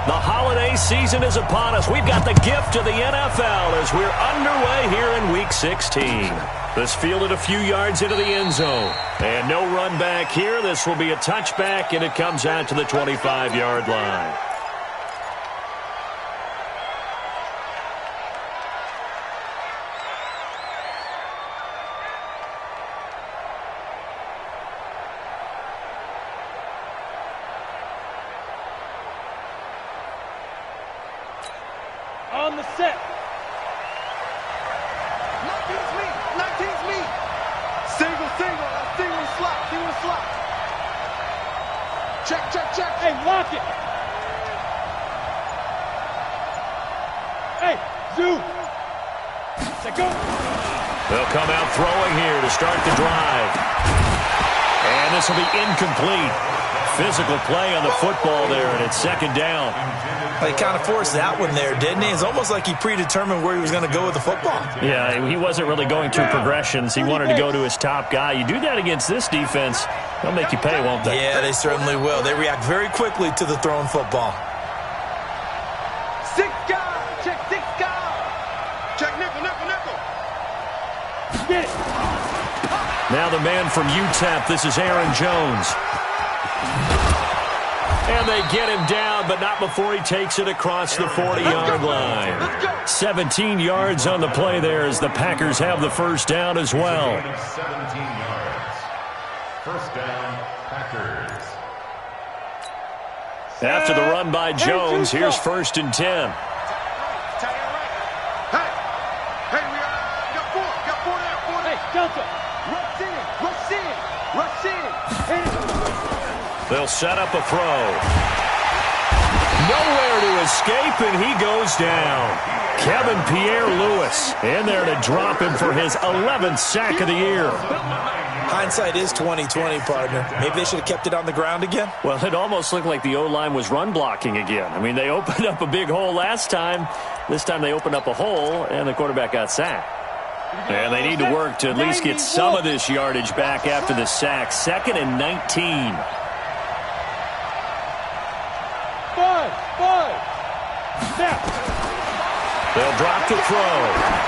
The holiday season is upon us. We've got the gift of the NFL as we're underway here in Week 16. This fielded a few yards into the end zone. And no run back here. This will be a touchback, and it comes out to the 25-yard line. On the set. 19's me. 19's me. Single. Single slot. Check. Hey, lock it. Hey, zoom. Set, go. They'll come out throwing here to start the drive. And this will be incomplete. Physical play on the football there, and it's second down. He kind of forced that one there, didn't he? It's almost like he predetermined where he was going to go with the football. Yeah, he wasn't really going through progressions. He wanted to go to his top guy. You do that against this defense, they'll make you pay, won't they? Yeah, they certainly will. They react very quickly to the thrown football. Six guys. Check six guys. Check nickel. Get it. Now the man from UTEP, this is Aaron Jones. And they get him down, but not before he takes it across the 40-yard line. 17 yards on the play there as the Packers have the first down as well. 17 yards. First down, Packers. After the run by Jones, here's 1st and 10. Hey, we got four now. Hey, Delta. Rush in. They'll set up a throw. Nowhere to escape, and he goes down. Kevin Pierre-Louis in there to drop him for his 11th sack of the year. Hindsight is 20/20, partner. Maybe they should have kept it on the ground again. Well, it almost looked like the O-line was run blocking again. I mean, they opened up a big hole last time. This time they opened up a hole, and the quarterback got sacked. And they need to work to at least get some of this yardage back after the sack. 2nd and 19. Five. Snap. They'll drop the throw.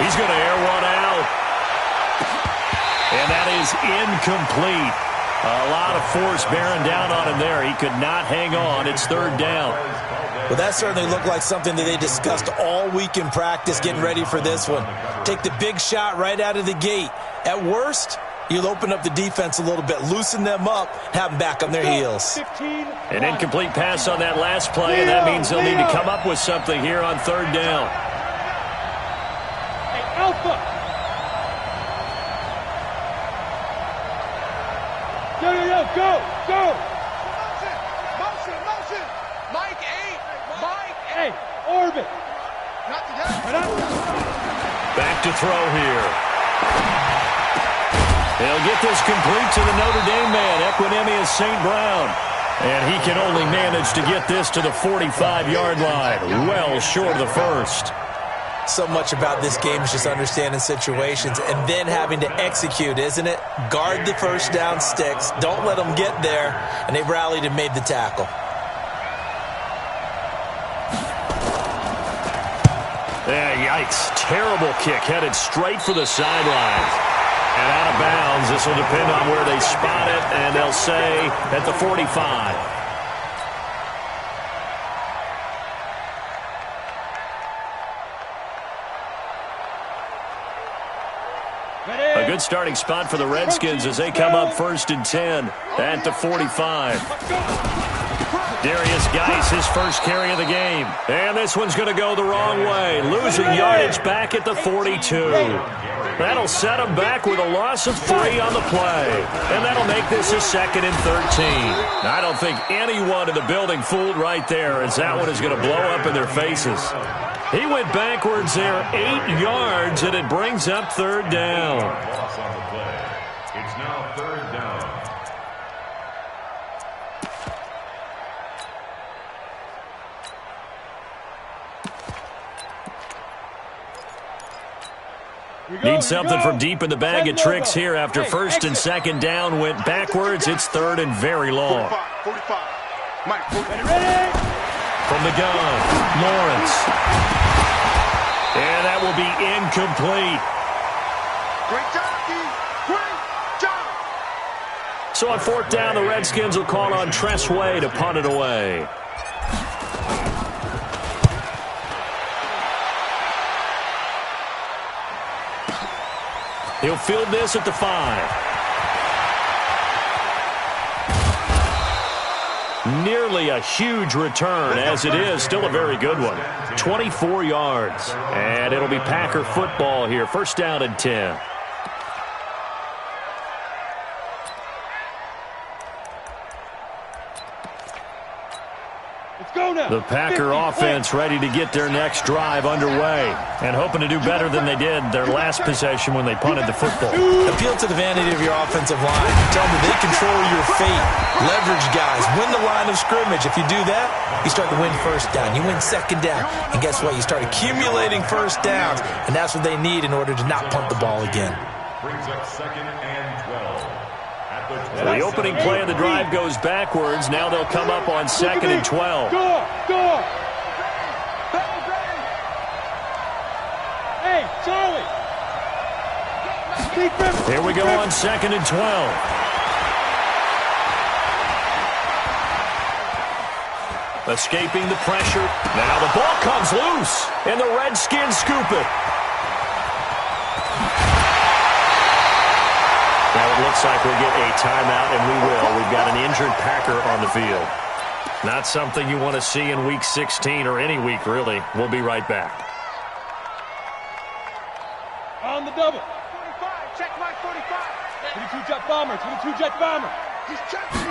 He's going to air one out. And that is incomplete. A lot of force bearing down on him there. He could not hang on. It's 3rd down. Well, that certainly looked like something that they discussed all week in practice getting ready for this one. Take the big shot right out of the gate. At worst, you'll open up the defense a little bit, loosen them up, have them back on their heels. An incomplete pass on that last play, and that means they'll need to come up with something here on 3rd down. Hey, Alpha. Go. Motion. Mike 8. Hey, orbit. Not today. Back to throw here. They'll get this complete to the Notre Dame man, Equinemius St. Brown. And he can only manage to get this to the 45-yard line, well short of the first. So much about this game is just understanding situations and then having to execute, isn't it? Guard the first down sticks. Don't let them get there. And they rallied and made the tackle. Yikes. Terrible kick headed straight for the sidelines. And out of bounds. This will depend on where they spot it, and they'll say at the 45. A good starting spot for the Redskins as they come up 1st and 10 at the 45. Darius Geis, his first carry of the game. And this one's going to go the wrong way. Losing yardage back at the 42. That'll set him back with a loss of 3 on the play. And that'll make this a 2nd and 13. I don't think anyone in the building fooled right there, as that one is going to blow up in their faces. He went backwards there 8 yards, and it brings up 3rd down. Loss on the play. It's now 3rd down. Need something from deep in the bag of tricks here after 1st and 2nd down went backwards. It's 3rd and very long. 45. Mike, 45. Ready? From the gun, Lawrence. And that will be incomplete. Great job, Keith. Great job. So on 4th down, the Redskins will call on Tress Way to punt it away. He'll field this at the 5. Nearly a huge return, as it is still a very good one. 24 yards. And it'll be Packer football here. 1st down and 10. The Packer offense ready to get their next drive underway and hoping to do better than they did their last possession when they punted the football. Appeal to the vanity of your offensive line. Tell them they control your fate. Leverage guys. Win the line of scrimmage. If you do that, you start to win 1st down. You win 2nd down. And guess what? You start accumulating 1st downs, and that's what they need in order to not punt the ball again. Brings up 2nd and 12. The opening play of the drive goes backwards. Now they'll come up on 2nd and 12. Go! Hey, Charlie! Here we go on 2nd and 12. Escaping the pressure. Now the ball comes loose, and the Redskins scoop it. Now it looks like we'll get a timeout, and we will. We've got an injured Packer on the field. Not something you want to see in Week 16 or any week, really. We'll be right back. On the double. 45, check my 45. 22 jet bomber, 22 jet bomber. He's checking.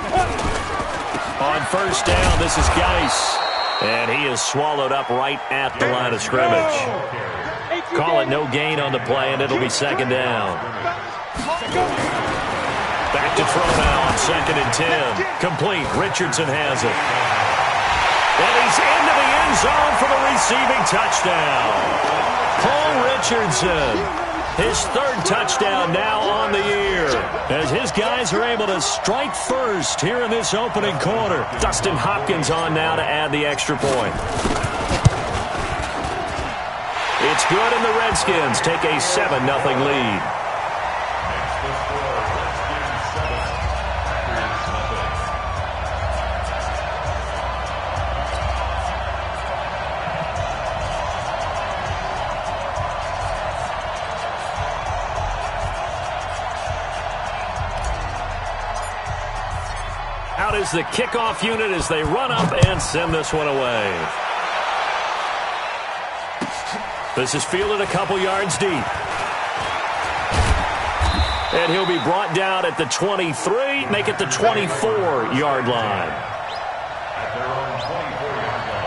On 1st down, this is Geis. And he is swallowed up right at the line of scrimmage. Call it no gain on the play, and it'll be 2nd down. Back to throw now on 2nd and 10. Complete. Richardson has it. And he's into the end zone for the receiving touchdown. Paul Richardson. His 3rd touchdown now on the year, as his guys are able to strike first here in this opening quarter. Dustin Hopkins on now to add the extra point. It's good, and the Redskins take a 7-0 lead. Out is the kickoff unit as they run up and send this one away. This is fielded a couple yards deep. And he'll be brought down at the 23, make it the 24-yard line. At their own 24-yard line.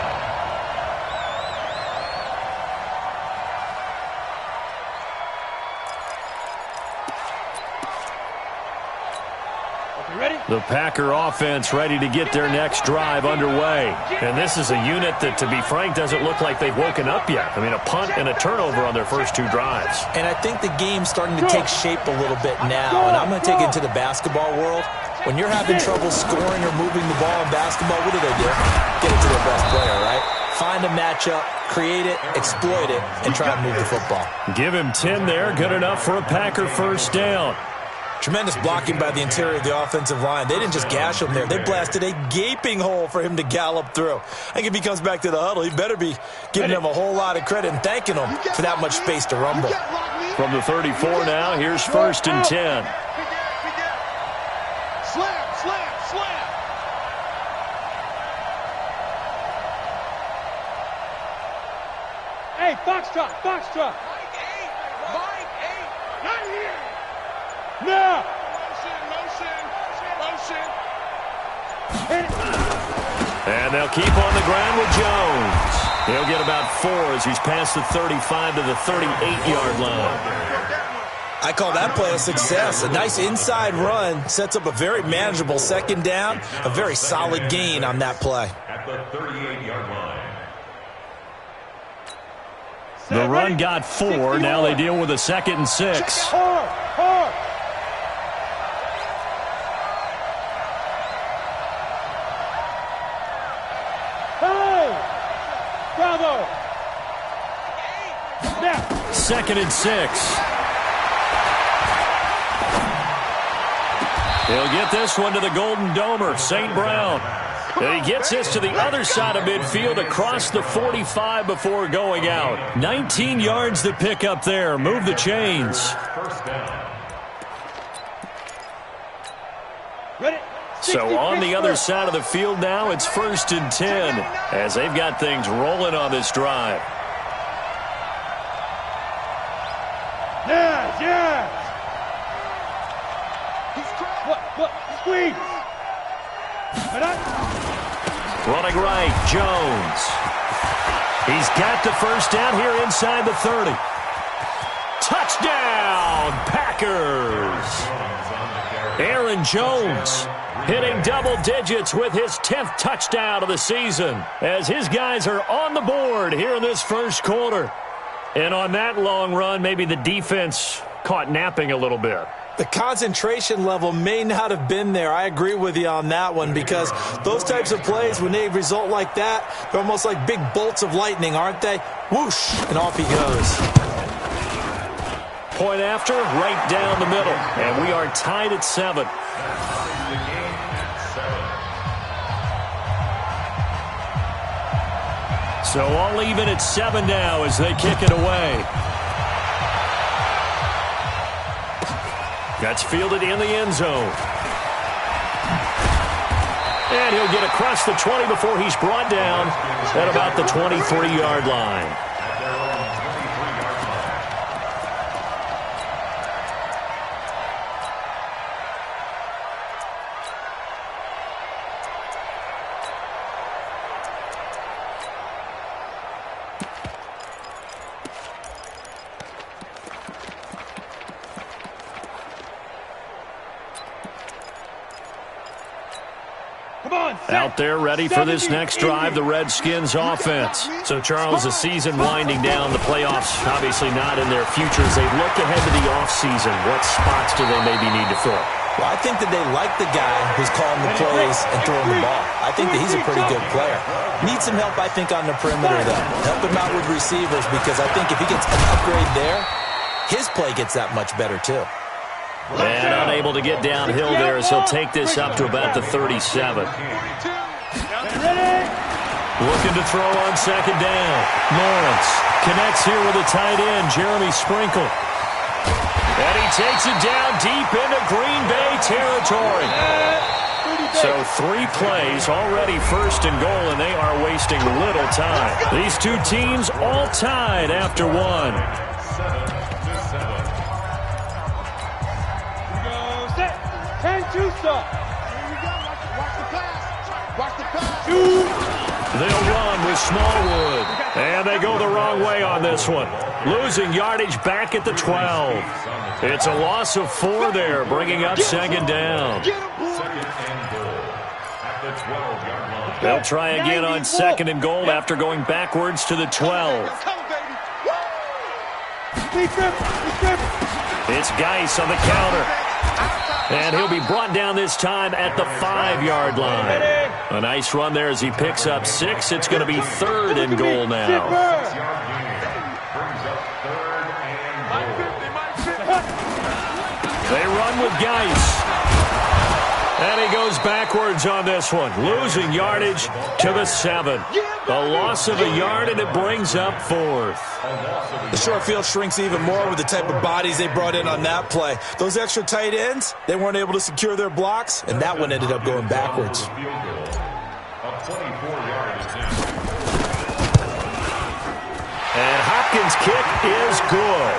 The Packer offense ready to get their next drive underway. And this is a unit that, to be frank, doesn't look like they've woken up yet. I mean, a punt and a turnover on their first 2 drives. And I think the game's starting to take shape a little bit now. And I'm going to take it into the basketball world. When you're having trouble scoring or moving the ball in basketball, what do? Get it to their best player, right? Find a matchup, create it, exploit it, and try to move the football. Give him 10 there. Good enough for a Packer 1st down. Tremendous blocking by the interior of the offensive line. They didn't just gash him there. They blasted a gaping hole for him to gallop through. I think if he comes back to the huddle, he better be giving them a whole lot of credit and thanking them for that much space to rumble. From the 34 now, here's 1st and 10. Slam, slam, slam. Hey, Foxtrot, Foxtrot. Mike 8. Not here. Now. Motion. And they'll keep on the ground with Jones. He'll get about 4 as he's past the 35 to the 38-yard line. I call that play a success. A nice inside run sets up a very manageable 2nd down. A very solid gain on that play. At the 38-yard line. The run got 4. Now they deal with a 2nd and 6. Hard. Hey! Bravo. Now. 2nd and 6. He'll get this one to the Golden Domer, St. Brown. And he gets this to the other side of midfield across the 45 before going out. 19 yards to pick up there. Move the chains. Ready. So on the other side of the field now, it's 1st and 10 as they've got things rolling on this drive. Yes, yes. Look, squeeze. Running right, Jones. He's got the first down here inside the 30. Touchdown, Packers. Aaron Jones hitting double digits with his 10th touchdown of the season as his guys are on the board here in this first quarter. And on that long run, maybe the defense caught napping a little bit. The concentration level may not have been there. I agree with you on that one because those types of plays, when they result like that, they're almost like big bolts of lightning, aren't they? Whoosh, and off he goes. Point after, right down the middle. And we are tied at 7. So all even at 7 now as they kick it away. That's fielded in the end zone. And he'll get across the 20 before he's brought down at about the 23-yard line. Out there ready for this next drive, the Redskins offense. So, Charles, the season winding down, the playoffs obviously not in their future. As they look ahead to the offseason, what spots do they maybe need to fill? Well, I think that they like the guy who's calling the plays and throwing the ball. I think that he's a pretty good player. Needs some help, I think, on the perimeter, though. Help him out with receivers because I think if he gets an upgrade there, his play gets that much better, too. And unable to get downhill there as he'll take this up to about the 37. Looking to throw on 2nd down. Lawrence connects here with a tight end, Jeremy Sprinkle. And he takes it down deep into Green Bay territory. So 3 plays, already 1st and goal, and they are wasting little time. These two teams all tied after 1. 10-2 stop. Watch the pass. They'll run with Smallwood. And they go the wrong way on this one. Losing yardage back at the 12. It's a loss of 4 there, bringing up 2nd down. They'll try again on 2nd and goal after going backwards to the 12. It's Geis on the counter. And he'll be brought down this time at the 5-yard line. A nice run there as he picks up 6. It's going to be 3rd and goal now. They run with Geis. And he goes backwards on this one, losing yardage to the 7. A loss of a yard, and it brings up 4th. The short field shrinks even more with the type of bodies they brought in on that play. Those extra tight ends, they weren't able to secure their blocks, and that one ended up going backwards. And Hopkins' kick is good.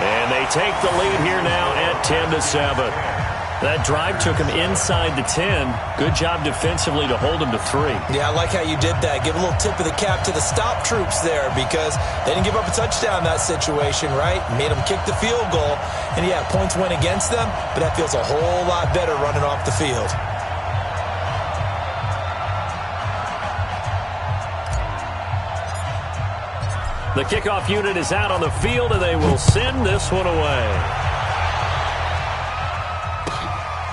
And they take the lead here now at 10-7. That drive took him inside the 10. Good job defensively to hold him to 3. Yeah, I like how you did that. Give a little tip of the cap to the stop troops there because they didn't give up a touchdown in that situation, right? Made them kick the field goal. And, yeah, points went against them, but that feels a whole lot better running off the field. The kickoff unit is out on the field, and they will send this one away.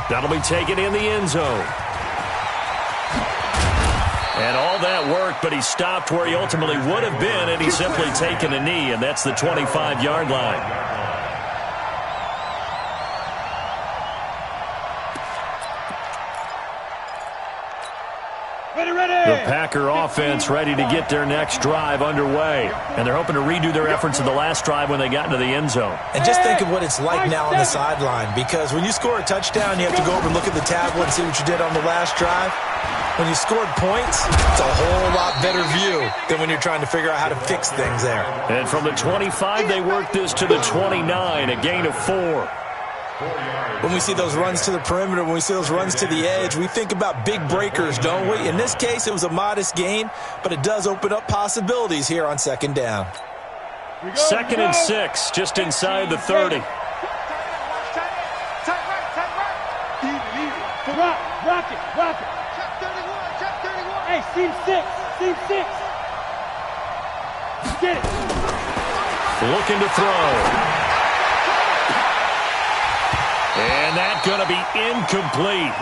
That'll be taken in the end zone. And all that work, but he stopped where he ultimately would have been, and he's simply taken a knee, and that's the 25-yard line. The Packer offense ready to get their next drive underway. And they're hoping to redo their efforts in the last drive when they got into the end zone. And just think of what it's like now on the sideline, because when you score a touchdown, you have to go over and look at the tablet and see what you did on the last drive. When you scored points, it's a whole lot better view than when you're trying to figure out how to fix things there. And from the 25, they work this to the 29, a gain of 4. When we see those runs to the perimeter, when we see those runs to the edge, we think about big breakers, don't we? In this case, it was a modest gain, but it does open up possibilities here on second down. 2nd and 6, just inside the 30. Rock it. Check 31, check 31. Hey, seam 6. Get it. Looking to throw. And that's going to be incomplete.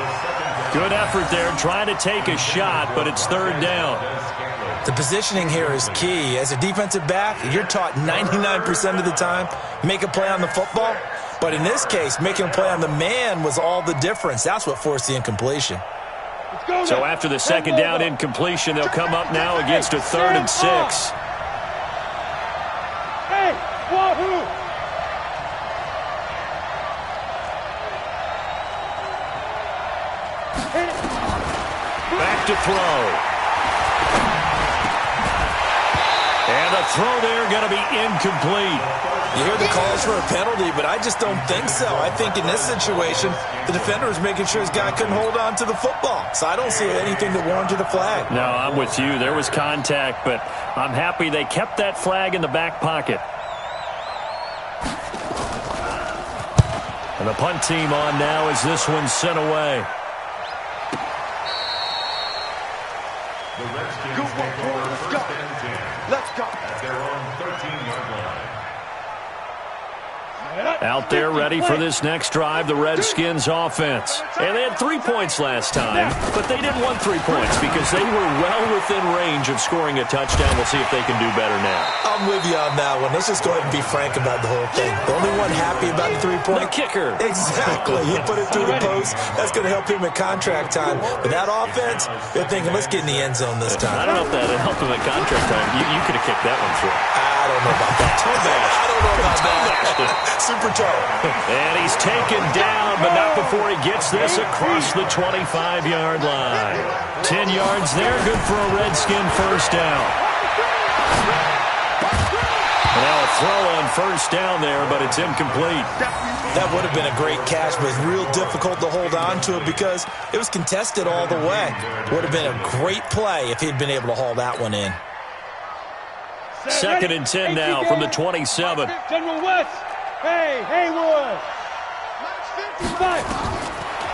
Good effort there, trying to take a shot, but it's 3rd down. The positioning here is key. As a defensive back, you're taught 99% of the time, make a play on the football. But in this case, making a play on the man was all the difference. That's what forced the incompletion. So after the 2nd down incompletion, they'll come up now against a 3rd and 6. Hey, wahoo! Back to throw. And the throw there going to be incomplete. You hear the calls for a penalty, but I just don't think so. I think in this situation, the defender was making sure his guy couldn't hold on to the football. So I don't see anything that warranted a flag. No, I'm with you. There was contact, but I'm happy they kept that flag in the back pocket. And the punt team on now as this one's sent away. The Redskins Good take work, over let's 1st go. and 10 Let's go. at their own 13-yard line. Out there ready for this next drive, the Redskins offense. And they had 3 points last time, but they didn't want 3 points because they were well within range of scoring a touchdown. We'll see if they can do better now. I'm with you on that one. Let's just go ahead and be frank about the whole thing. The only one happy about the 3-point? The kicker. Exactly. He put it through the post. That's going to help him at contract time. But that offense, they're thinking, let's get in the end zone this time. I don't know if that helped him at contract time. You could have kicked that one through. I don't know about that. I don't know about that. Super toe. And he's taken down, but not before he gets this across the 25-yard line. 10 yards there, good for a Redskin first down. Now a throw on first down there, but it's incomplete. That would have been a great catch, but it's real difficult to hold on to it because it was contested all the way. Would have been a great play if he'd been able to haul that one in. 2nd and 10 now from the 27. General West. Hey, Haywood.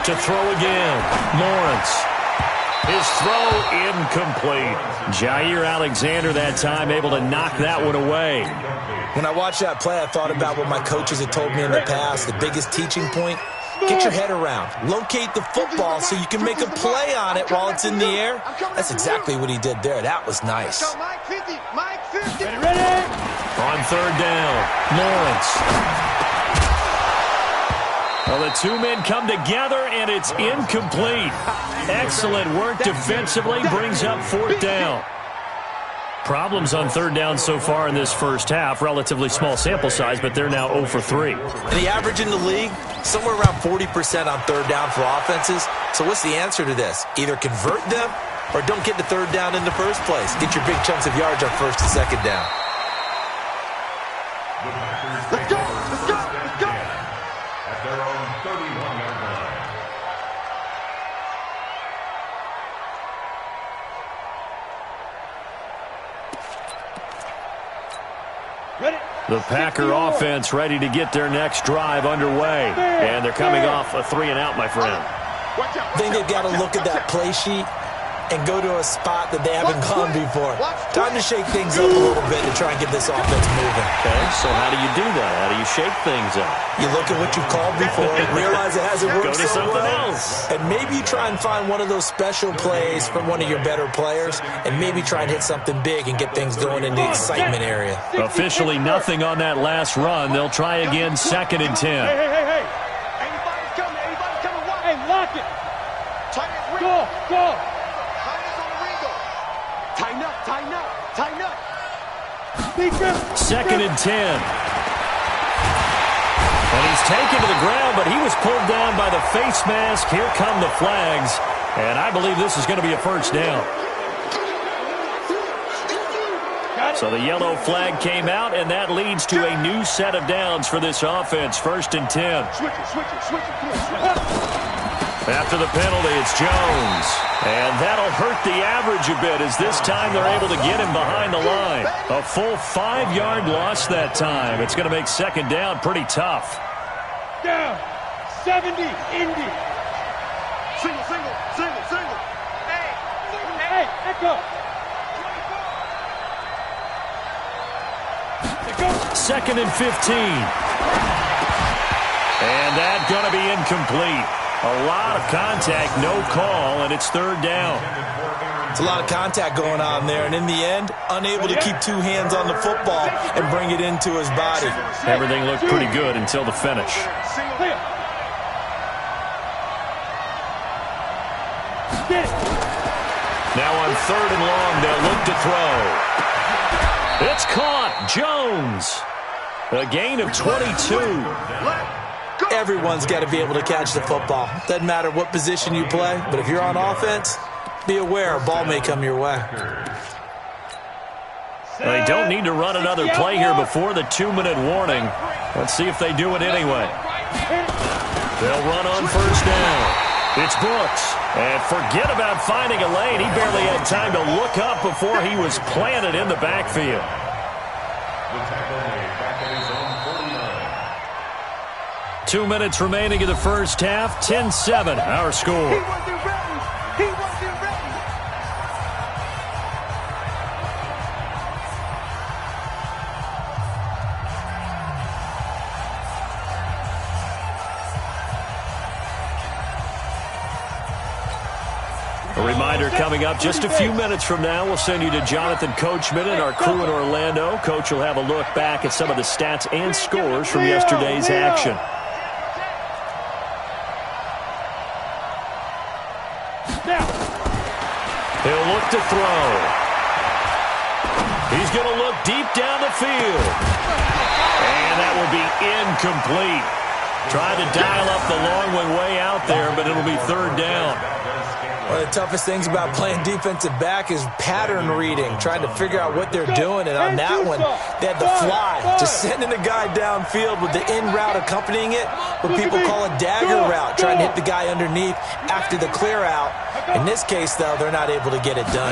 To throw again, Lawrence. His throw incomplete. Jair Alexander that time able to knock that one away. When I watched that play, I thought about what my coaches had told me in the past. The biggest teaching point, get your head around. Locate the football so you can make a play on it while it's in the air. That's exactly what he did there. That was nice. Mike 50, Mike 50. Ready? On 3rd down, Lawrence. Well, the 2 men come together, and it's incomplete. Excellent work defensively, brings up 4th down. Problems on 3rd down so far in this first half. Relatively small sample size, but they're now 0 for 3. And the average in the league, somewhere around 40% on 3rd down for offenses. So what's the answer to this? Either convert them or don't get to 3rd down in the first place. Get your big chunks of yards on 1st and 2nd down. Let's go, let's go, let's go. At their own 31-yard line. Ready? The Packer offense ready to get their next drive underway. And they're coming off a 3-and-out, my friend. I think they've got to look at that play sheet and go to a spot that they haven't gone before. Time to shake things up a little bit to try and get this offense moving. Okay, so how do you do that? How do you shake things up? You look at what you've called before, realize it hasn't worked Go to so something well, else. and maybe try and find one of those special plays from one of your better players, and maybe try and hit something big and get things going in the excitement area. Officially nothing on that last run. They'll try again, 2nd and 10. Hey. Anybody's coming, watch. Hey, lock it. Tighten his ring. Go. Tighten up. Defense. 2nd and 10. And he's taken to the ground, but he was pulled down by the face mask. Here come the flags. And I believe this is going to be a first down. So the yellow flag came out, and that leads to a new set of downs for this offense. 1st and 10. Switch it. After the penalty, it's Jones. And that'll hurt the average a bit as this time they're able to get him behind the line. A full 5-yard loss that time. It's going to make 2nd down pretty tough. Down. 70. Indy. Single. Hey, echo. Go. 2nd and 15. And that's going to be incomplete. A lot of contact, no call, and it's 3rd down. It's a lot of contact going on there, and in the end, unable to keep 2 hands on the football and bring it into his body. Everything looked pretty good until the finish. Clear. Get it. Now on 3rd and long, they'll look to throw. It's caught. Jones. A gain of 22. Everyone's got to be able to catch the football. Doesn't matter what position you play, but if you're on offense, be aware a ball may come your way. They don't need to run another play here before the 2-minute warning. Let's see if they do it anyway. They'll run on 1st down. It's Brooks. And forget about finding a lane. He barely had time to look up before he was planted in the backfield. The tackle made back at his own 49. 2 minutes remaining in the first half. 10-7, our score. He wasn't ready. A reminder coming up just a few minutes from now. We'll send you to Jonathan Coachman and our crew in Orlando. Coach will have a look back at some of the stats and scores from yesterday's action. He'll look to throw. He's going to look deep down the field. And that will be incomplete. Tried to dial up the long way out there, but it'll be 3rd down. One of the toughest things about playing defensive back is pattern reading, trying to figure out what they're doing. And on that one, they had the fly, just sending a guy downfield with the in route accompanying it, what people call a dagger route, trying to hit the guy underneath after the clear out. In this case, though, they're not able to get it done.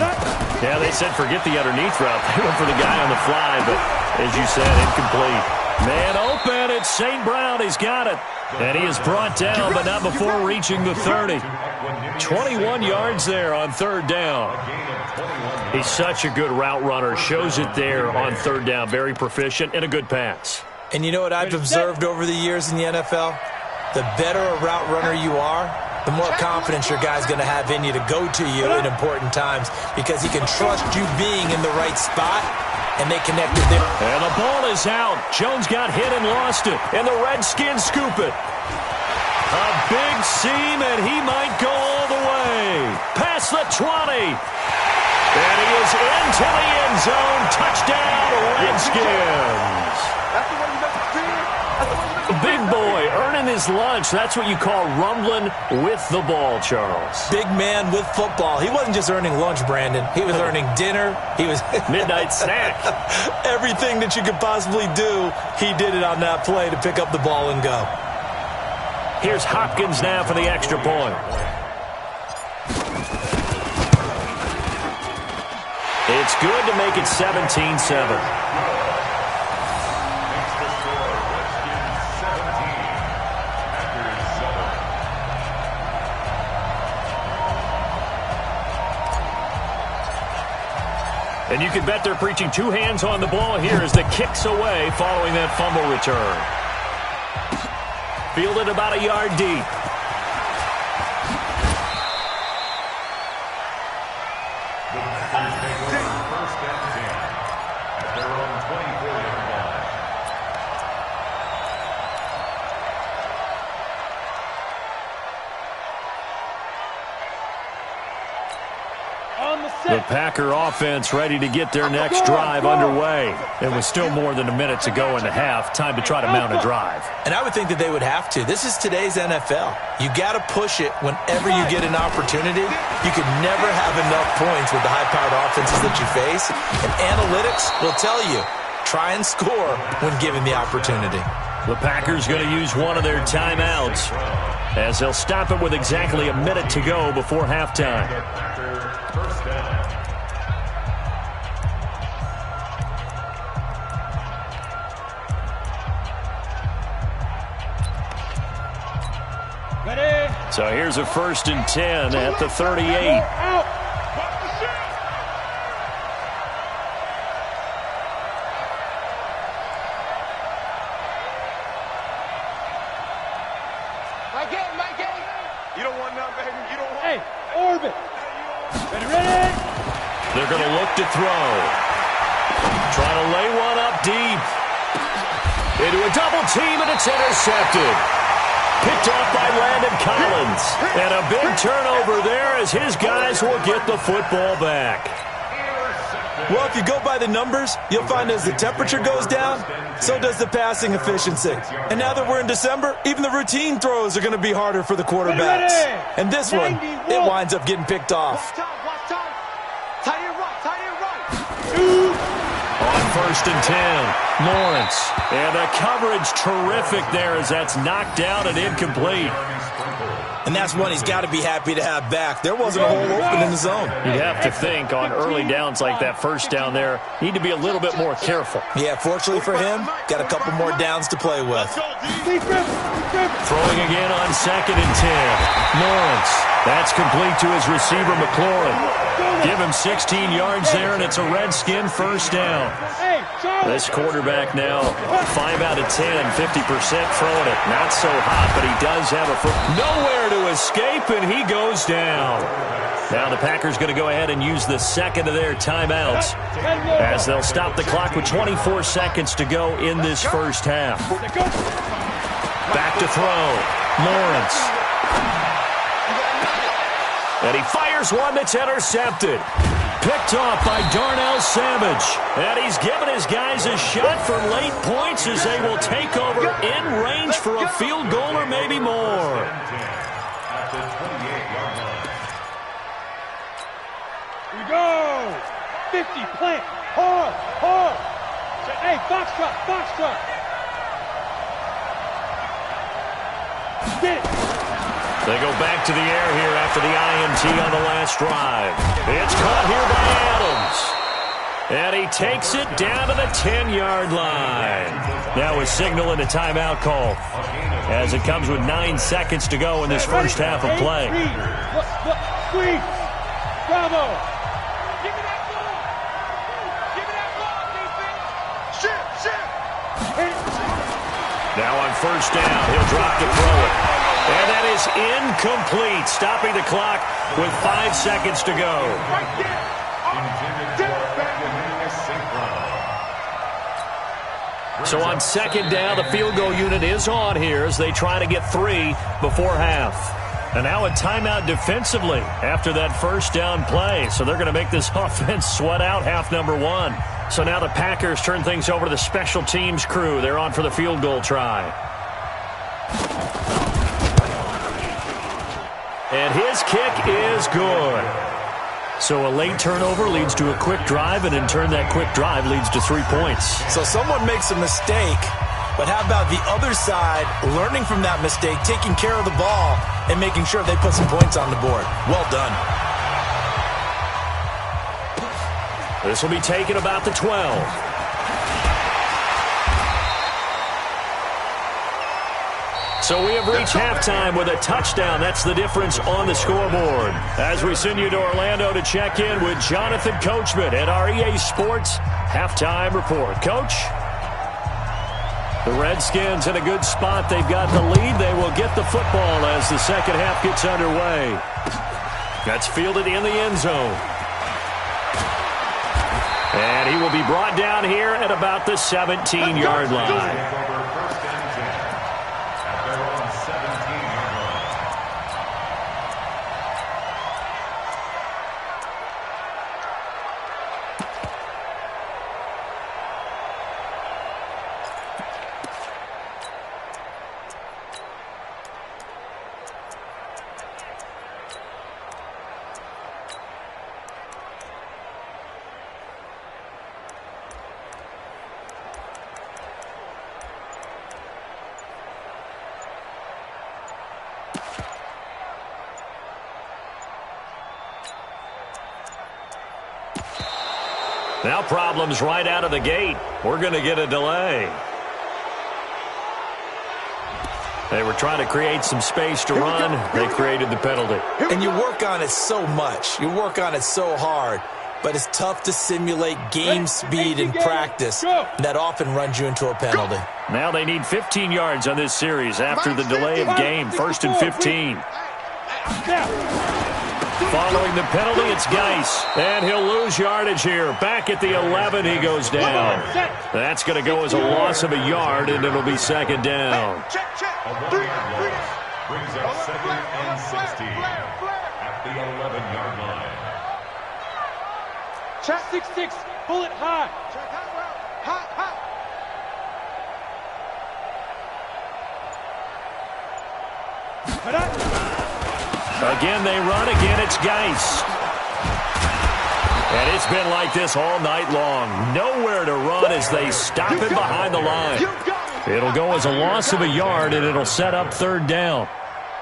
Yeah, they said forget the underneath route. They went for the guy on the fly, but as you said, incomplete. Man open, it's St. Brown. He's got it. And he is brought down, but not before reaching the 30. 21 yards there on 3rd down. He's such a good route runner. Shows it there on 3rd down. Very proficient and a good pass. And you know what I've observed over the years in the NFL? The better a route runner you are, the more confidence your guy's going to have in you to go to you in important times because he can trust you being in the right spot, and they connected there. And the ball is out. Jones got hit and lost it, and the Redskins scoop it. A big seam, and he might go all the way. Past the 20. And he is into the end zone. Touchdown, Redskins. That's the one you meant to see. Big boy earning his lunch. That's what you call rumbling with the ball, Charles. Big man with football. He wasn't just earning lunch, Brandon. He was earning dinner. He was Midnight snack. Everything that you could possibly do, he did it on that play to pick up the ball and go. Here's Hopkins now for the extra point. It's good to make it 17-7. And you can bet they're preaching two hands on the ball here as the kick's away following that fumble return. Fielded about a yard deep. First and 10 at their own 24-yard line. The Packer offense ready to get their next drive underway. It was still more than a minute to go in the half. Time to try to mount a drive. And I would think that they would have to. This is today's NFL. You got to push it whenever you get an opportunity. You could never have enough points with the high-powered offenses that you face. And analytics will tell you, try and score when given the opportunity. The Packers going to use one of their timeouts as they'll stop it with exactly a minute to go before halftime. First down. Ready? So here's a 1st and 10 at the 38. Out. My game. You don't want none, baby. You don't want. Hey, orbit. Ready? They're going to look to throw. Trying to lay one up deep. Into a double team, and it's intercepted. Picked off by Landon Collins. And a big turnover there as his guys will get the football back. Well, if you go by the numbers, you'll find as the temperature goes down, so does the passing efficiency. And now that we're in December, even the routine throws are going to be harder for the quarterbacks. And this one, it winds up getting picked off. Watch time. Tight end right. On 1st and 10, Lawrence. And the coverage terrific there as that's knocked out and incomplete. And that's one he's got to be happy to have back. There wasn't a hole open in the zone. You'd have to think on early downs like that first down there, need to be a little bit more careful. Yeah, fortunately for him, got a couple more downs to play with. Throwing again on 2nd and 10. Lawrence. That's complete to his receiver, McLaurin. Give him 16 yards there, and it's a Redskin 1st down. This quarterback now, 5 out of 10, 50% throwing it. Not so hot, but he does have a foot. Nowhere to escape, and he goes down. Now the Packers going to go ahead and use the second of their timeouts as they'll stop the clock with 24 seconds to go in this first half. Back to throw. Lawrence. And he fires one that's intercepted. Picked off by Darnell Savage. And he's given his guys a shot for late points as they will take over in range for a field goal or maybe more. Here we go. 50, plant. Hard. Hey, box truck. Get it. They go back to the air here after the INT on the last drive. It's caught here by Adams. And he takes it down to the 10-yard line. Now a signal and a timeout call as it comes with 9 seconds to go in this first half of play. Squeeze. Bravo. Give me that ball, defense. Shit. Now on 1st down, he'll drop to throw it. And that is incomplete, stopping the clock with 5 seconds to go. So on 2nd down, the field goal unit is on here as they try to get 3 before half. And now a timeout defensively after that 1st down play. So they're going to make this offense sweat out half number 1. So now the Packers turn things over to the special teams crew. They're on for the field goal try. And his kick is good. So a late turnover leads to a quick drive, and in turn that quick drive leads to 3 points. So someone makes a mistake, but how about the other side learning from that mistake, taking care of the ball, and making sure they put some points on the board? Well done. This will be taken about the 12. So we have reached halftime with a touchdown. That's the difference on the scoreboard. As we send you to Orlando to check in with Jonathan Coachman at our EA Sports Halftime Report. Coach? The Redskins in a good spot. They've got the lead. They will get the football as the second half gets underway. That's fielded in the end zone. And he will be brought down here at about the 17-yard line. Now problems right out of the gate. We're going to get a delay. They were trying to create some space to run. They created the penalty. And you work on it so much. You work on it so hard. But it's tough to simulate game speed in practice. That often runs you into a penalty. Now they need 15 yards on this series after the delay of game. 1st and 15. Following the penalty, it's Geis. And he'll lose yardage here. Back at the 11, he goes down. That's going to go as a loss of a yard, and it'll be second down. Brings up 2nd and 16 at the 11-yard line. Check 6-6. Pull it high. Check high. Again, they run. Again, it's Geis. And it's been like this all night long. Nowhere to run as they stop him behind the line. It'll go as a loss of a yard, and it'll set up 3rd down.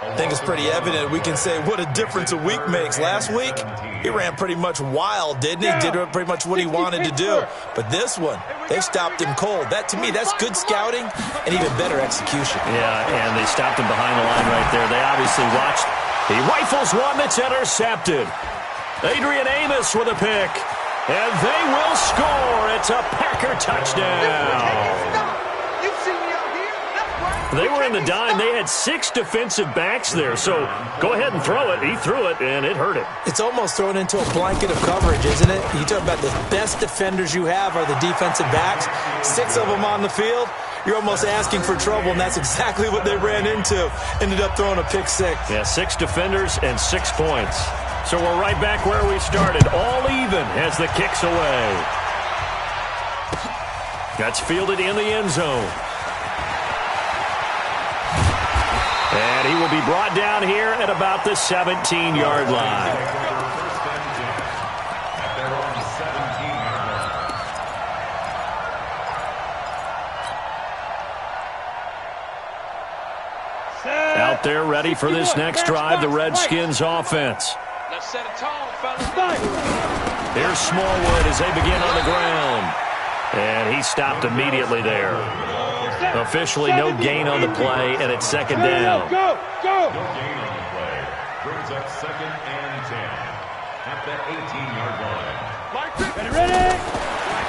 I think it's pretty evident. We can say what a difference a week makes. Last week, he ran pretty much wild, didn't he? Did pretty much what he wanted to do. But this one, they stopped him cold. That, to me, that's good scouting and even better execution. Yeah, and they stopped him behind the line right there. They obviously watched. He rifles one that's intercepted. Adrian Amos with a pick. And they will score. It's a Packer touchdown. They were in the dime. They had 6 defensive backs there. So go ahead and throw it. He threw it, and it hurt him. It's almost thrown into a blanket of coverage, isn't it? You talk about the best defenders you have are the defensive backs. 6 of them on the field. You're almost asking for trouble, and that's exactly what they ran into. Ended up throwing a pick 6. Yeah, 6 defenders and 6 points. So we're right back where we started. All even as the kick's away. That's fielded in the end zone. And he will be brought down here at about the 17-yard line. Out there ready for this next drive, the Redskins offense. Let's set a tone, fellas. Here's Smallwood as they begin on the ground. And he stopped immediately there. Officially no gain on the play, and it's second down. Go! No gain on the play. Brings up 2nd and 10 at the 18-yard line. Ready?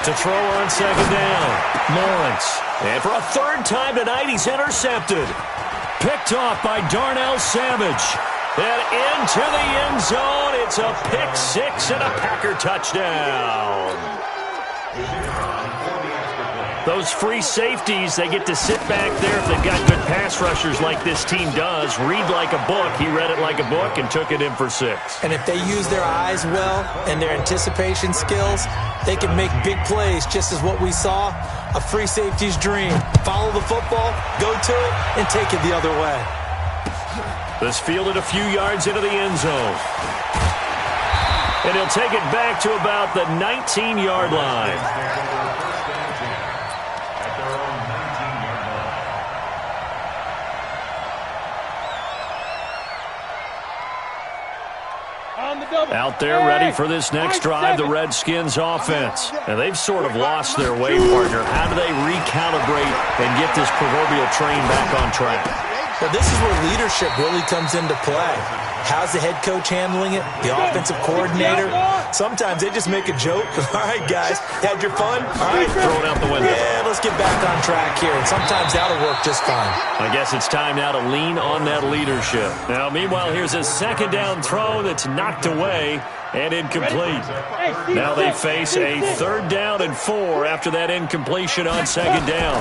To throw on second down, Lawrence. And for a 3rd time tonight, he's intercepted. Picked off by Darnell Savage. And into the end zone. It's a pick 6 and a Packer touchdown. Those free safeties, they get to sit back there if they've got good pass rushers like this team does. Read like a book. He read it like a book and took it in for 6. And if they use their eyes well and their anticipation skills, they can make big plays, just as what we saw, a free safety's dream. Follow the football, go to it, and take it the other way. This fielded a few yards into the end zone. And he'll take it back to about the 19-yard line. Out there ready for this next drive, the Redskins offense. And they've sort of lost their way, partner. How do they recalibrate and get this proverbial train back on track? Well, this is where leadership really comes into play. How's the head coach handling it? The offensive coordinator? Sometimes they just make a joke. All right, guys, had your fun? All right, throw it out the window. Yeah, let's get back on track here, and sometimes that'll work just fine. I guess it's time now to lean on that leadership. Now, meanwhile, here's a second down throw that's knocked away and incomplete. Now they face a 3rd down and 4 after that incompletion on 2nd down.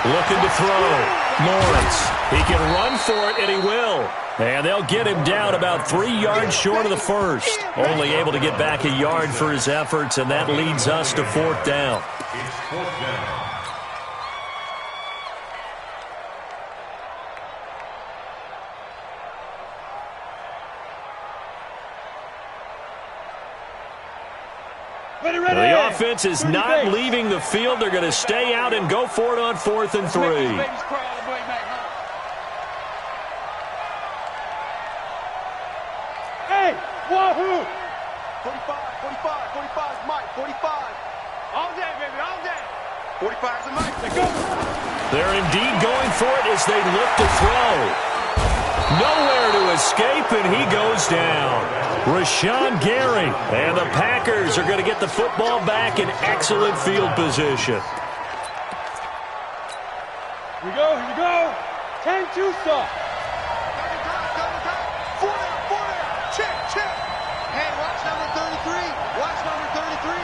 Looking to throw. Lawrence. He can run for it, and he will. And they'll get him down about 3 yards short of the first. Only able to get back a yard for his efforts, and that leads us to 4th down. It's 4th down. The offense is not leaving the field. They're going to stay out and go for it on 4th and 3. Hey, wahoo! 45, 45 is Mike, 45. All day, baby, all day. 45 is Mike. Let's go. They're indeed going for it as they look to throw. Nowhere to escape, and he goes down. Rashawn Gary, and the Packers are going to get the football back in excellent field position. Here we go. 10-2 stop. Check. Hey, watch number 33. Watch number 33.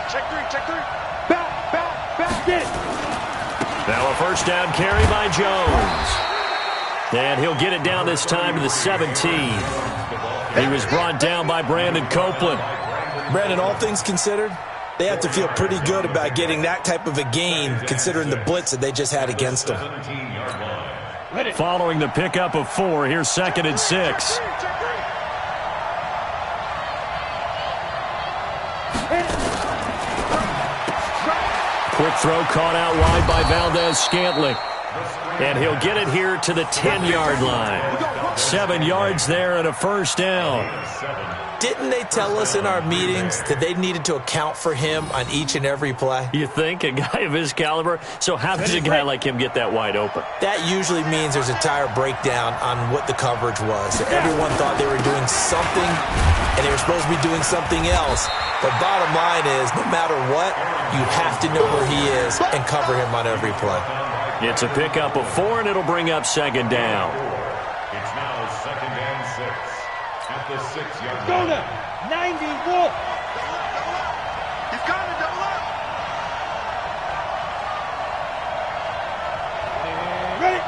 Check three. Back, get it. Now a 1st down carry by Jones. And he'll get it down this time to the 17. He was brought down by Brandon Copeland. Brandon, all things considered, they have to feel pretty good about getting that type of a gain, considering the blitz that they just had against them. Following the pickup of 4, here's 2nd and 6. Quick throw caught out wide by Valdez-Scantling. And he'll get it here to the 10-yard line. 7 yards there and a 1st down. Didn't they tell us in our meetings that they needed to account for him on each and every play? You think? A guy of his caliber? So how does a guy like him get that wide open? That usually means there's a tire breakdown on what the coverage was. Everyone thought they were doing something, and they were supposed to be doing something else. But bottom line is, no matter what, you have to know where he is and cover him on every play. It's a pickup of 4, and it'll bring up 2nd down. It's now 2nd and 6 at the 6-yard line. Go now. 90 Wolf. He's coming, double up. Ready.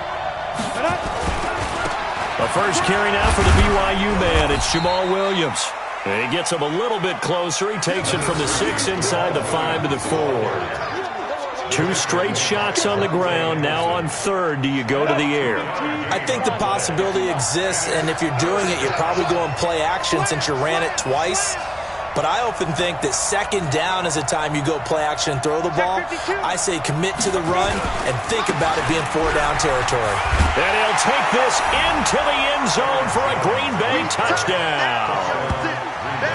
The first carry now for the BYU man. It's Jamal Williams. And he gets him a little bit closer. He takes it from the 6 inside the 5 to the 4. 2 straight shots on the ground. Now on 3rd, do you go to the air? I think the possibility exists, and if you're doing it, you're probably going play action since you ran it twice. But I often think that 2nd down is the time you go play action and throw the ball. I say commit to the run and think about it being 4-down territory. And he'll take this into the end zone for a Green Bay touchdown.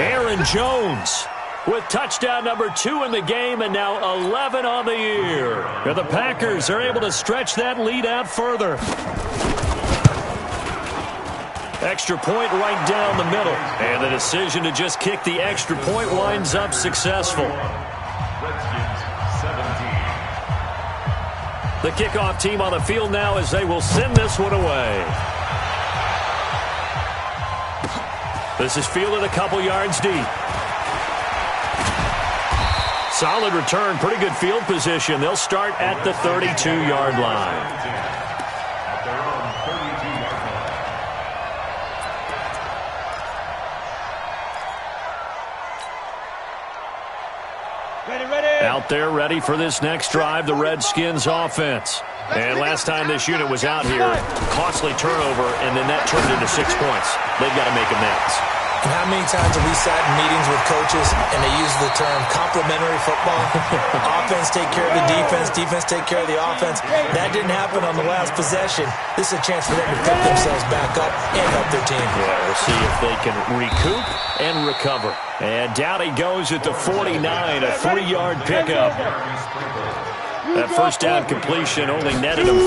Aaron Jones with touchdown number 2 in the game, and now 11 on the year. And the Packers are able to stretch that lead out further. Extra point right down the middle. And the decision to just kick the extra point winds up successful. Redskins 17. The kickoff team on the field now as they will send this one away. This is fielded a couple yards deep. Solid return, pretty good field position. They'll start at the 32-yard line. At their own 32-yard line. Ready. Out there ready for this next drive, the Redskins offense. And last time this unit was out here, costly turnover, and then that turned into 6 points. They've got to make amends. And how many times have we sat in meetings with coaches and they use the term complementary football? Offense take care of the defense, defense take care of the offense. That didn't happen on the last possession. This is a chance for them to pick themselves back up and help their team. Yeah, we'll see if they can recoup and recover. And down he goes at the 49, a 3-yard pickup. That first down completion only netted him 3.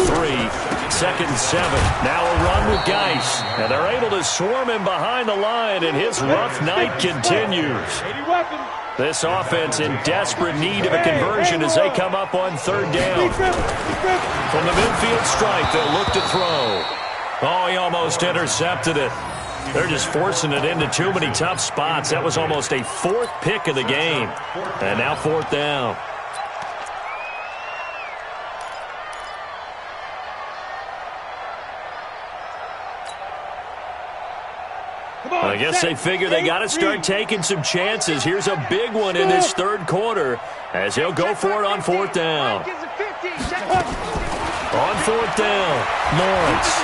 2nd and 7. Now a run with Geis. And they're able to swarm him behind the line, and his rough night continues. This offense in desperate need of a conversion as they come up on 3rd down. From the midfield stripe, they'll look to throw. Oh, he almost intercepted it. They're just forcing it into too many tough spots. That was almost a 4th pick of the game. And now 4th down. I guess they figure they got to start taking some chances. Here's a big one in this 3rd quarter as he'll go for it on 4th down. On 4th down, Lawrence.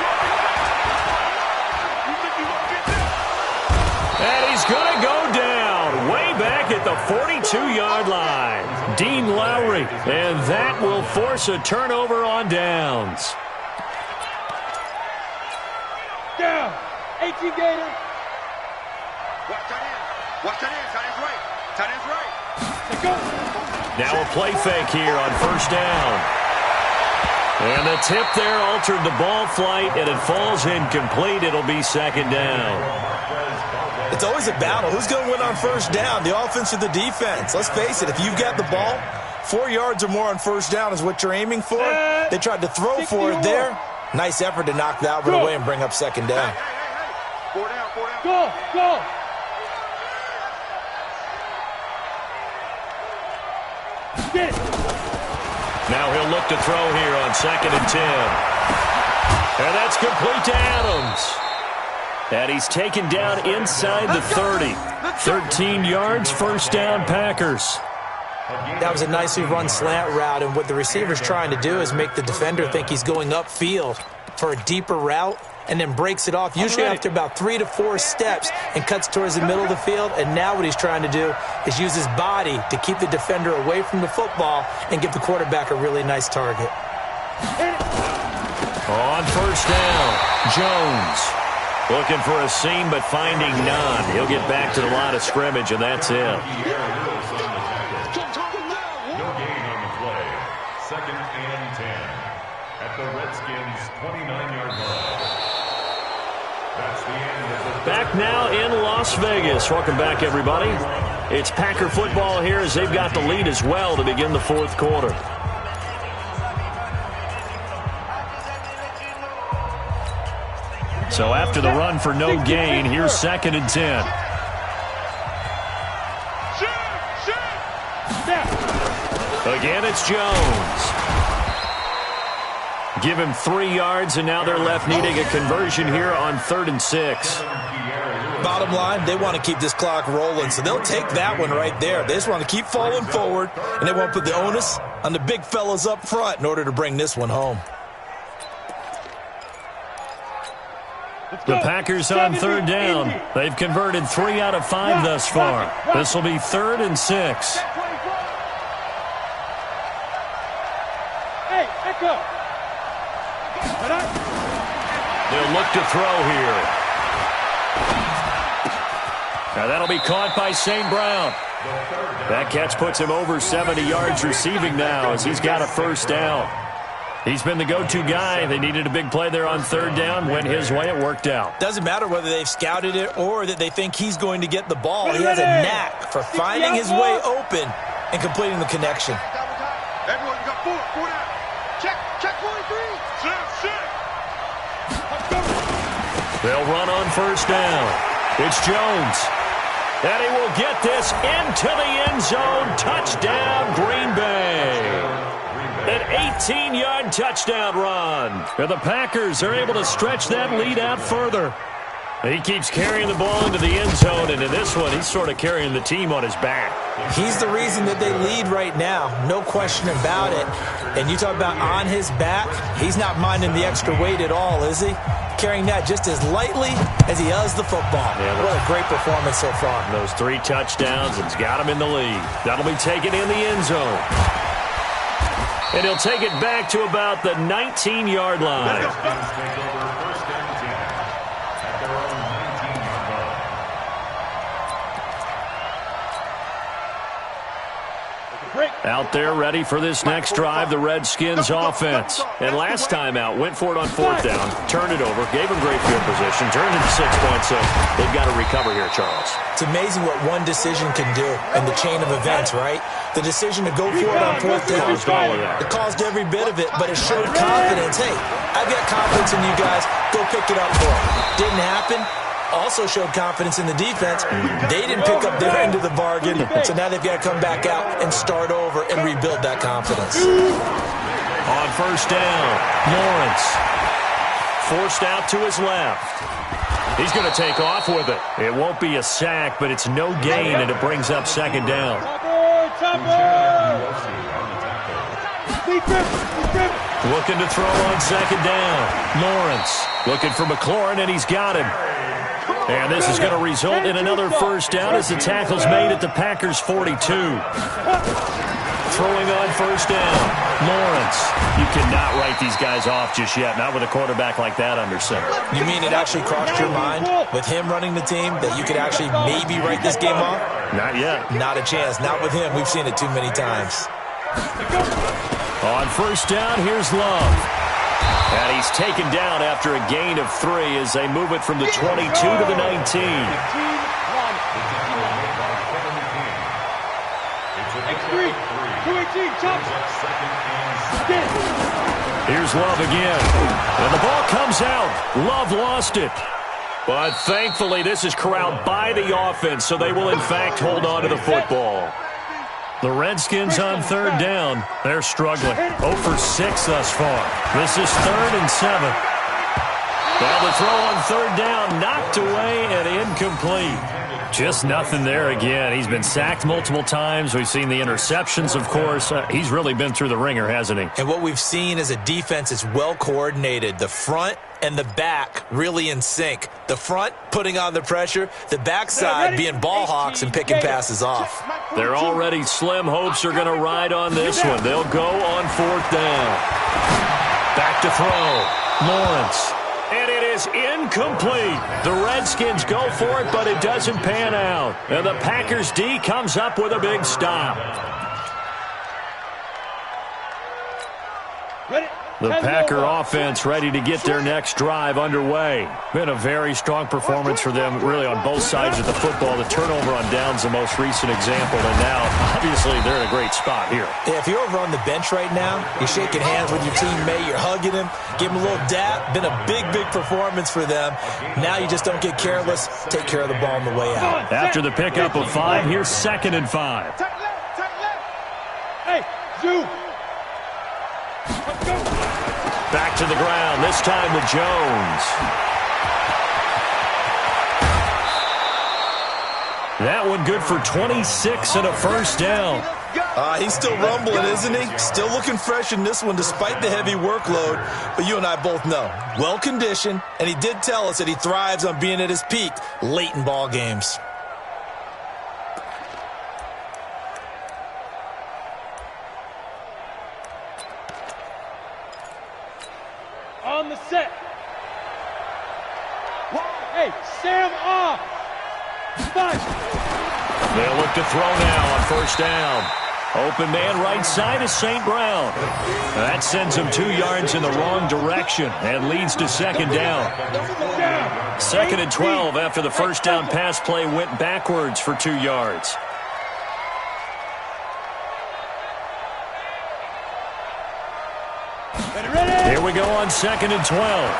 And he's going to go down way back at the 42-yard line. Dean Lowry, and that will force a turnover on downs. Down. 18 Gator. Watch tight end. Watch tight end. Tight end's right. Tight end's right. Go. Now a play fake here on 1st down. And the tip there altered the ball flight, and it falls incomplete. It'll be 2nd down. It's always a battle. Who's going to win on 1st down, the offense or the defense? Let's face it, if you've got the ball, 4 yards or more on 1st down is what you're aiming for. They tried to throw for it there. Nice effort to knock that one away and bring up 2nd down. Hey. 4 down, 4 down. Go, go. Get it. Now he'll look to throw here on 2nd and 10. And that's complete to Adams. And he's taken down inside the 30. 13 yards, 1st down, Packers. That was a nicely run slant route, and what the receiver's trying to do is make the defender think he's going upfield for a deeper route and then breaks it off, usually after about 3 to 4 steps, and cuts towards the middle of the field. And now what he's trying to do is use his body to keep the defender away from the football and give the quarterback a really nice target. On 1st down, Jones. Looking for a seam, but finding none. He'll get back to the line of scrimmage, and that's it. No gain on the play. 2nd and 10. At the Redskins' 29-yard line. That's the end of the... Back now in Las Vegas. Welcome back, everybody. It's Packer football here as they've got the lead as well to begin the 4th quarter. So after the run for no gain, here's 2nd and 10. Again, it's Jones. Give him 3 yards, and now they're left needing a conversion here on 3rd and 6. Bottom line, they want to keep this clock rolling, so they'll take that one right there. They just want to keep falling forward, and they want to put the onus on the big fellas up front in order to bring this one home. The Packers on 3rd down. They've converted 3 out of 5 thus far. This will be 3rd and 6. Hey, back up. They'll look to throw here. Now that'll be caught by St. Brown. That catch puts him over 70 yards receiving now as he's got a 1st down. He's been the go-to guy. They needed a big play there on 3rd down. Went his way. It worked out. Doesn't matter whether they've scouted it or that they think he's going to get the ball. He has a knack for finding his way open and completing the connection. Everyone, you got 4 down. Check 43. They'll run on 1st down. It's Jones. And he will get this into the end zone. Touchdown, Green Bay. An 18-yard touchdown run. And the Packers are able to stretch that lead out further. He keeps carrying the ball into the end zone, and in this one, he's sort of carrying the team on his back. He's the reason that they lead right now, no question about it. And you talk about on his back, he's not minding the extra weight at all, is he? Carrying that just as lightly as he does the football. Yeah, what a great performance so far. Those 3 touchdowns, it's got him in the lead. That'll be taken in the end zone. And he'll take it back to about the 19-yard line. Out there ready for this next drive, the Redskins offense. And last time out, went for it on fourth down, turned it over, gave them great field position, turned it to 6 points, so they've got to recover here, Charles. It's amazing what one decision can do in the chain of events, right? The decision to go for it on fourth down, it caused every bit of it, but it showed confidence. Hey, I've got confidence in you guys. Go pick it up for it. Didn't happen. Also showed confidence in the defense. They didn't pick up their end of the bargain, so now they've got to come back out and start over and rebuild that confidence. On first down, Lawrence forced out to his left. He's going to take off with it. It won't be a sack, but it's no gain, and it brings up second down. Looking to throw on second down. Lawrence looking for McLaurin, and he's got him. And this is going to result in another first down as the tackle's made at the Packers' 42. Throwing on first down, Lawrence. You cannot write these guys off just yet, not with a quarterback like that under center. You mean it actually crossed your mind with him running the team that you could actually maybe write this game off? Not yet. Not a chance. Not with him. We've seen it too many times. On first down, here's Love. And he's taken down after a gain of 3 as they move it from the 22 to the 19. Here's Love again. And the ball comes out. Love lost it. But thankfully, this is corralled by the offense, so they will, in fact, hold on to the football. The Redskins on third down. They're struggling. 0 for 6 thus far. This is 3rd and 7. Well, the throw on third down knocked away and incomplete. Just nothing there again. He's been sacked multiple times. We've seen the interceptions, of course. He's really been through the ringer, hasn't he? And what we've seen is a defense that's well coordinated. The front and the back really in sync. The front putting on the pressure, the backside being ball hawks and picking passes off. Their already slim hopes are going to ride on this one. They'll go on fourth down. Back to throw. Lawrence. And it is incomplete. The Redskins go for it, but it doesn't pan out. And the Packers D comes up with a big stop. The Packer offense ready to get their next drive underway. Been a very strong performance for them, really, on both sides of the football. The turnover on down's the most recent example, and now, obviously, they're in a great spot here. Yeah, if you're over on the bench right now, you're shaking hands with your teammate, you're hugging him, give him a little dap. Been a big, big performance for them. Now you just don't get careless. Take care of the ball on the way out. After the pickup of 5, here's 2nd and 5. Hey, Zoo. Back to the ground, this time with Jones. That one good for 26 and a first down. He's still rumbling, isn't he? Still looking fresh in this one despite the heavy workload. But you and I both know, well-conditioned, and he did tell us that he thrives on being at his peak late in ball games. On the set. Hey, Sam off. 5. They'll look to throw now on first down. Open man right side is St. Brown. That sends him 2 yards in the wrong direction and leads to second down. 2nd and 12 after the first down pass play went backwards for 2 yards. Here we go on 2nd and 12.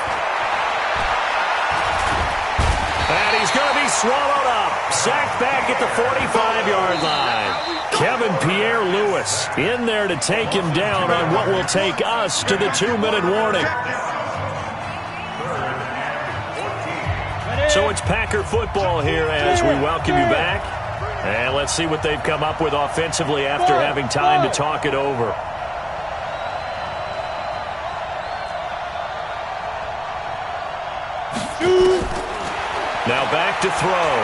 And he's going to be swallowed up. Sacked back at the 45-yard line. Kevin Pierre-Louis in there to take him down on what will take us to the 2-minute warning. So it's Packer football here as we welcome you back. And let's see what they've come up with offensively after having time to talk it over. Now back to throw.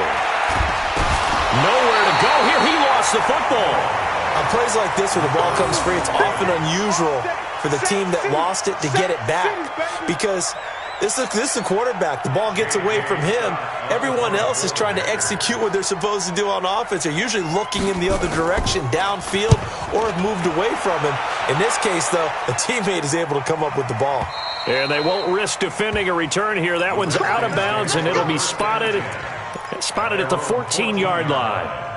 Nowhere to go here. He lost the football. On plays like this where the ball comes free, it's often unusual for the team that lost it to get it back because This is the quarterback. The ball gets away from him. Everyone else is trying to execute what they're supposed to do on offense. They're usually looking in the other direction, downfield, or have moved away from him. In this case, though, a teammate is able to come up with the ball. And they won't risk defending a return here. That one's out of bounds, and it'll be spotted at the 14-yard line.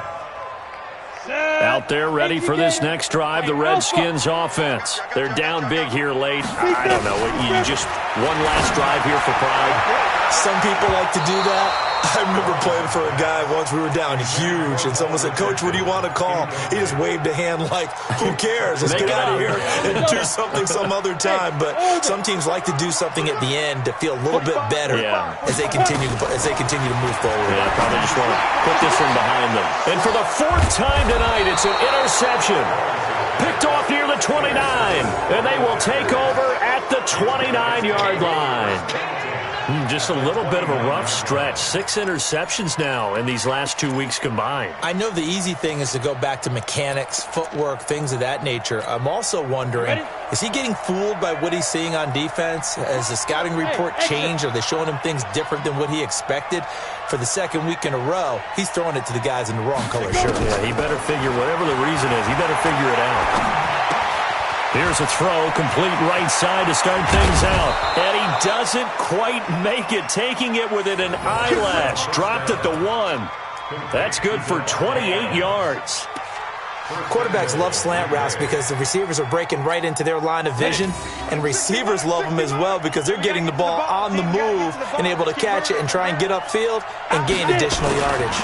Out there ready for this next drive, the Redskins offense. They're down big here late. I don't know. You just one last drive here for pride. Some people like to do that. I remember playing for a guy once. We were down huge, and someone said, "Coach, what do you want to call?" He just waved a hand like, "Who cares? Let's get out of here and do something some other time." But some teams like to do something at the end to feel a little bit better as they continue to move forward. Yeah, probably just want to put this one behind them. And for the fourth time tonight, it's an interception. Picked off near the 29, and they will take over at the 29-yard line. Just a little bit of a rough stretch. 6 interceptions now in these last 2 weeks combined. I know the easy thing is to go back to mechanics, footwork, things of that nature. I'm also wondering, is he getting fooled by what he's seeing on defense? Has the scouting report changed? Are they showing him things different than what he expected? For the second week in a row, he's throwing it to the guys in the wrong color shirt. Yeah, he better figure, whatever the reason is, he better figure it out. Here's a throw, complete right side to start things out. And he doesn't quite make it, taking it within an eyelash. Dropped at the 1. That's good for 28 yards. Quarterbacks love slant routes because the receivers are breaking right into their line of vision, and receivers love them as well because they're getting the ball on the move and able to catch it and try and get upfield and gain additional yardage.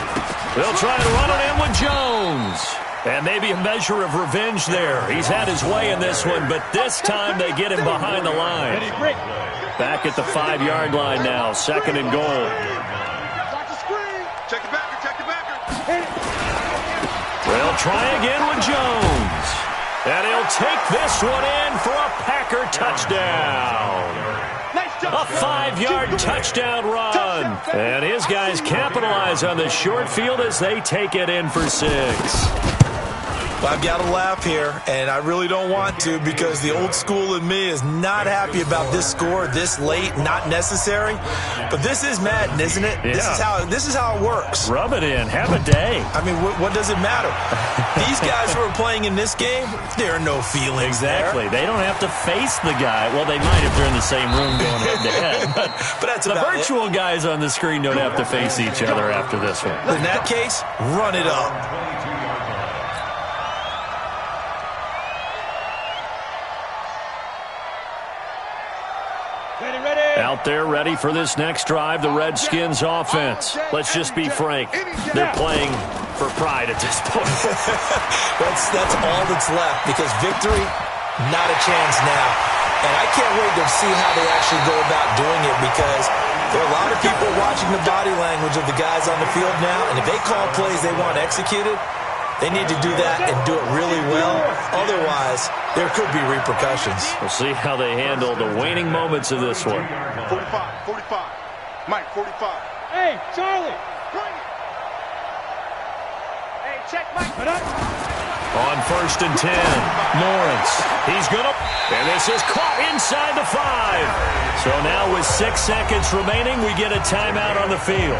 They'll try to run it in with Jones. And maybe a measure of revenge there. He's had his way in this one, but this time they get him behind the line. Back at the 5-yard line now, 2nd and goal. Check the backer. They'll try again with Jones. And he'll take this one in for a Packer touchdown. A 5-yard touchdown run. And his guys capitalize on the short field as they take it in for 6. I've got to laugh here, and I really don't want to because the old school in me is not happy about this score this late, not necessary. But this is Madden, isn't it? Yeah. This is how it works. Rub it in. Have a day. I mean, what does it matter? These guys who are playing in this game, there are no feelings. Exactly. They don't have to face the guy. Well, they might if they're in the same room going head-to-head. But that's the virtual guys on the screen don't have to face each other after this one. In that case, run it up. Out there ready for this next drive, the Redskins offense. Let's just be frank. They're playing for pride at this point. That's all that's left because victory, not a chance now. And I can't wait to see how they actually go about doing it because there are a lot of people watching the body language of the guys on the field now. And if they call plays they want executed, they need to do that and do it really well. Otherwise, there could be repercussions. We'll see how they handle the waning moments of this one. 45. Mike, 45. Hey, Charlie. Hey, check Mike. On 1st and 10, Lawrence. He's going to... And this is caught inside the 5. So now with 6 seconds remaining, we get a timeout on the field.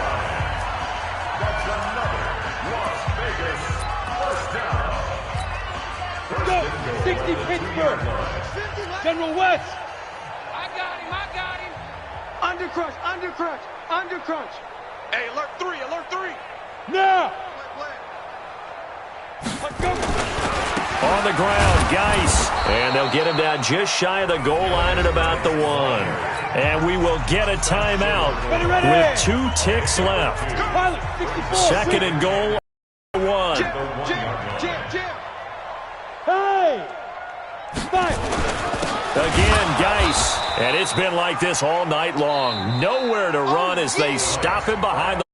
60 Pittsburgh. General West. I got him. Undercrunch. Hey, alert 3. Now. On the ground, Geis. And they'll get him down just shy of the goal line at about the 1. And we will get a timeout with 2 ticks left. 2nd and goal, 1. Jim. Hey. 5. Again, Geis. And it's been like this all night long. Nowhere to run as they stop him behind the